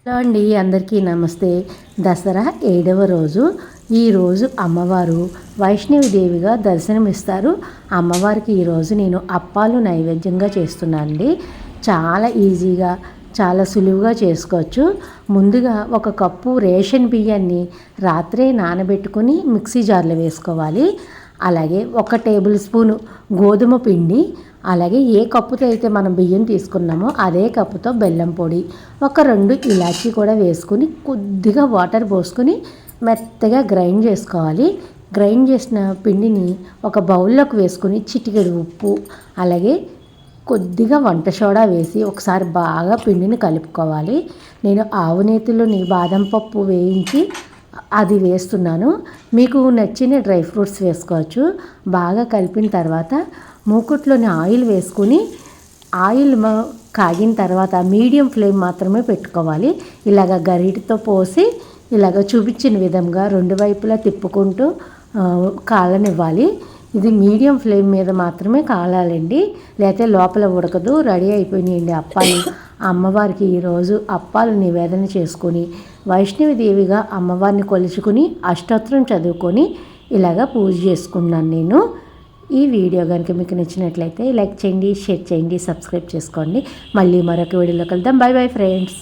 Hello అండి, అందరికీ నమస్తే. దసరా 7వ రోజు. ఈరోజు అమ్మవారు వైష్ణవిదేవిగా దర్శనమిస్తారు. అమ్మవారికి ఈరోజు నేను అప్పాలు నైవేద్యంగా చేస్తున్నానండి. చాలా ఈజీగా, చాలా సులువుగా చేసుకోవచ్చు. ముందుగా ఒక కప్పు రేషన్ బియ్యాన్ని రాత్రే నానబెట్టుకొని మిక్సీ జార్లో వేసుకోవాలి. అలాగే 1 టేబుల్ స్పూను గోధుమ పిండి, అలాగే ఏ కప్పుతో అయితే మనం బియ్యం తీసుకున్నామో అదే కప్పుతో బెల్లం పొడి, ఒక 2 ఇలాచీ కూడా వేసుకుని కొద్దిగా వాటర్ పోసుకొని మెత్తగా గ్రైండ్ చేసుకోవాలి. గ్రైండ్ చేసిన పిండిని ఒక బౌల్లోకి వేసుకుని చిటికెడు ఉప్పు, అలాగే కొద్దిగా వంట సోడా వేసి ఒకసారి బాగా పిండిని కలుపుకోవాలి. నేను ఆవు నేతిలోని బాదం పప్పు వేయించి అది వేస్తున్నాను. మీకు నచ్చిన డ్రై ఫ్రూట్స్ వేసుకోవచ్చు. బాగా కలిపిన తర్వాత మూకుట్లోని ఆయిల్ వేసుకుని ఆయిల్ కాగిన తర్వాత మీడియం ఫ్లేమ్ మాత్రమే పెట్టుకోవాలి. ఇలాగ గరిటతో పోసి ఇలాగ చూపించిన విధంగా 2 వైపులా తిప్పుకుంటూ కాలనివ్వాలి. ఇది మీడియం ఫ్లేమ్ మీద మాత్రమే కాలాలండి, లేకపోతే లోపల ఉడకదు. రెడీ అయిపోయినాయండి అప్పాలు. అమ్మవారికి ఈరోజు అప్పాలు నివేదన చేసుకొని వైష్ణవిదేవిగా అమ్మవారిని కొలుచుకుని అష్టోత్తరం చదువుకొని ఇలాగ పూజ చేసుకున్నాను నేను. ఈ వీడియో కనుక మీకు నచ్చినట్లయితే లైక్ చేయండి, షేర్ చేయండి, సబ్స్క్రైబ్ చేసుకోండి. మళ్ళీ మరొక వీడియోలో కలుద్దాం. By bye friends.